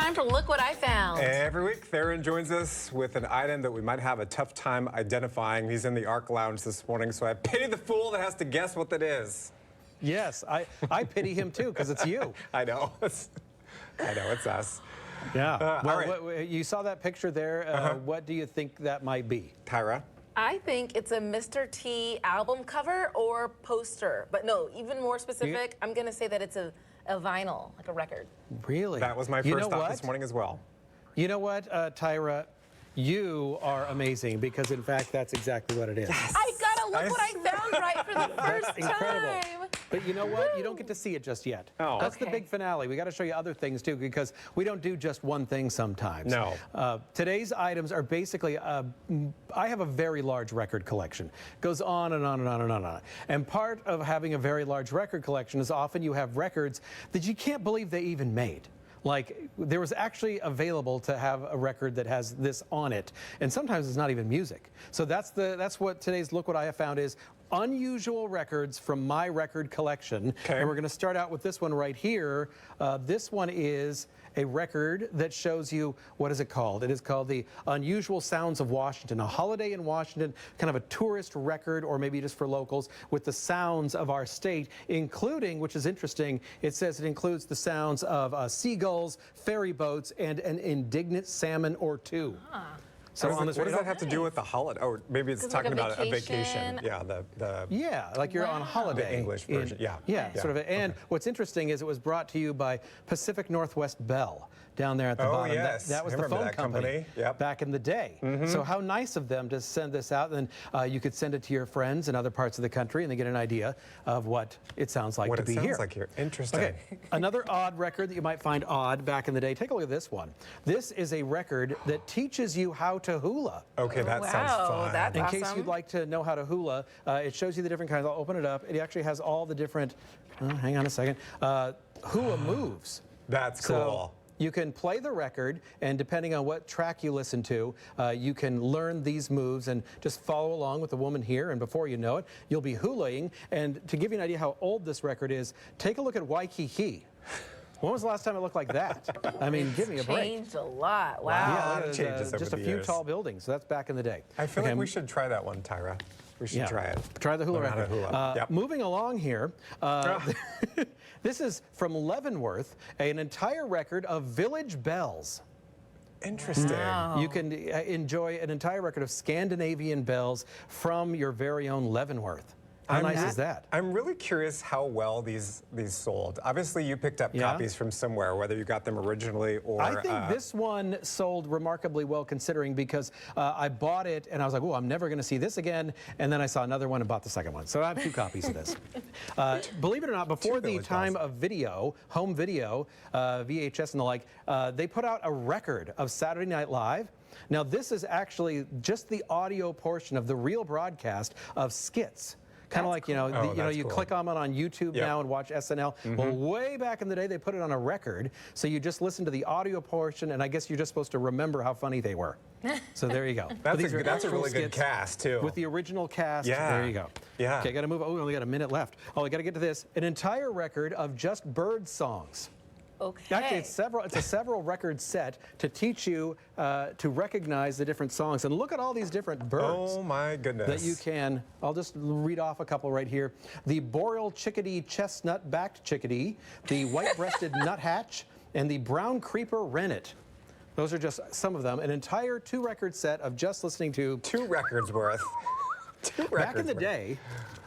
time for Look What I Found. Every week, Theron joins us with an item that we might have a tough time identifying. He's in the Arc Lounge this morning, so I pity the fool that has to guess what that is. Yes, I pity him too, because it's you. I know. I know, it's us. Yeah. Well, right. you saw that picture there. What do you think that might be? Tyrah? I think it's a Mr. T album cover or poster. But no, even more specific, I'm going to say that it's a vinyl, like a record. Really? That was my first thought this morning as well. You know what, Tyrah? You are amazing, because in fact, that's exactly what it is. Yes. I gotta look what I found right for the first incredible. time. But you know what? You don't get to see it just yet. Oh. That's the big finale. We got to show you other things too, because we don't do just one thing sometimes. No. Today's items are basically, I have a very large record collection. Goes on and on and on and on and on. And part of having a very large record collection is often you have records that you can't believe they even made. Like, there was actually available to have a record that has this on it, and sometimes it's not even music. So that's what today's Look What I Have Found is: unusual records from my record collection. Okay. And we're going to start out with this one right here. This one is a record that shows you, what is it called? It is called the Unusual Sounds of Washington, a holiday in Washington, kind of a tourist record, or maybe just for locals, with the sounds of our state, including, which is interesting, it says it includes the sounds of seagulls, ferry boats, and an indignant salmon or two. So what does that have to do with the holiday? Or maybe it's talking about a vacation. Yeah, yeah, like you're on holiday. The English version. Yeah, sort of. And what's interesting is it was brought to you by Pacific Northwest Bell down there at the bottom. Yes. That was the phone company back in the day. So how nice of them to send this out, and then you could send it to your friends in other parts of the country, and they get an idea of what it sounds like to be here. What it sounds like here. Interesting. Okay, another odd record that you might find odd back in the day. Take a look at this one. This is a record that teaches you how to hula. Okay, that sounds fun. That's awesome. In case you'd like to know how to hula, it shows you the different kinds. I'll open it up. It actually has all the different, hang on a second, hula moves. That's cool. So you can play the record, and depending on what track you listen to, you can learn these moves and just follow along with the woman here, and before you know it, you'll be hulaing. And to give you an idea how old this record is, take a look at Waikiki. When was the last time it looked like that? I mean, give me a break. Changed a lot. Wow. Yeah, changes over just a the few years. tall buildings. So that's back in the day. I feel like we should try that one, Tyrah. We should try it. Try the hula Learn how to record. hula. Moving along here, this is from Leavenworth, an entire record of village bells. Interesting. Wow. You can enjoy an entire record of Scandinavian bells from your very own Leavenworth. How nice is that? I'm really curious how well these sold. Obviously, you picked up copies from somewhere, whether you got them originally or... I think this one sold remarkably well, considering, because I bought it and I was like, oh, I'm never going to see this again. And then I saw another one and bought the second one. So I have 2 copies of this. Believe it or not, before the time of video, home video, VHS and the like, they put out a record of Saturday Night Live. Now, this is actually just the audio portion of the real broadcast of skits. Kind of like, you know, you click on it on YouTube now and watch SNL. Well, way back in the day, they put it on a record. So you just listen to the audio portion, and I guess you're just supposed to remember how funny they were. So there you go. That's a really good cast, too. With the original cast, yeah. There you go. Yeah. Okay, got to move. Oh, we only got a minute left. Oh, I got to get to this. An entire record of just bird songs. Okay. Actually, it's a several record set to teach you to recognize the different songs. And look at all these different birds. Oh, my goodness. That you can, I'll just read off a couple right here. The boreal chickadee, chestnut-backed chickadee, the white-breasted nuthatch, and the brown creeper rennet. Those are just some of them. An entire 2-record set of just listening to... 2 records worth. Back in the day,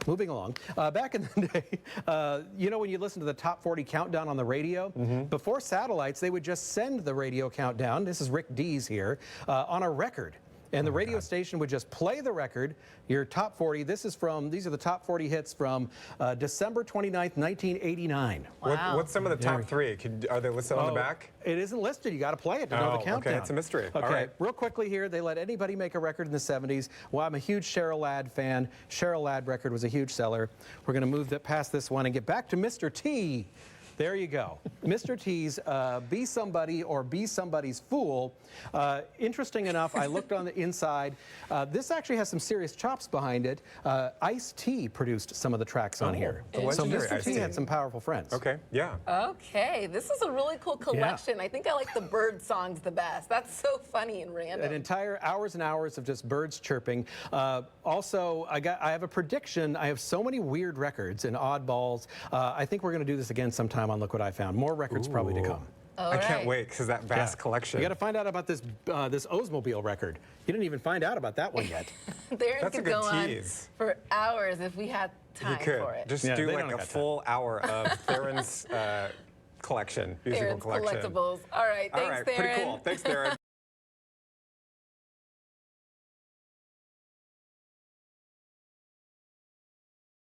moving along, back in the day, you know, when you listen to the top 40 countdown on the radio, before satellites, they would just send the radio countdown, this is Rick Dees here, on a record. And the radio station would just play the record, your top 40. These are the top 40 hits from December 29th, 1989. Wow. What's some of the top 3? Are they listed on the back? It isn't listed. You got to play it to know the countdown. Okay, it's a mystery. Okay, all right. Real quickly here, they let anybody make a record in the 70s. Well, I'm a huge Cheryl Ladd fan. Cheryl Ladd record was a huge seller. We're going to move past this one and get back to Mr. T. There you go. Mr. T's Be Somebody or Be Somebody's Fool. Interesting enough, I looked on the inside. This actually has some serious chops behind it. Ice-T produced some of the tracks on here. the So legendary Mr. T Ice-T. had some powerful friends. Okay, yeah. Okay, this is a really cool collection. I think I like the bird songs the best. That's so funny and random. An entire hours and hours of just birds chirping. Also, I have a prediction. I have so many weird records and oddballs. I think we're going to do this again sometime on Look What I Found. More records probably to come. All I can't right. wait because that vast collection. You got to find out about this this Oldsmobile record. You didn't even find out about that one yet. Theron That's a could good go on tease. for hours if we had You time could for it. just Yeah, do they like don't a got full hour of Theron's collection, musical Theron's collection. collectibles. All right, All thanks, right, Theron. pretty cool. Thanks, Theron.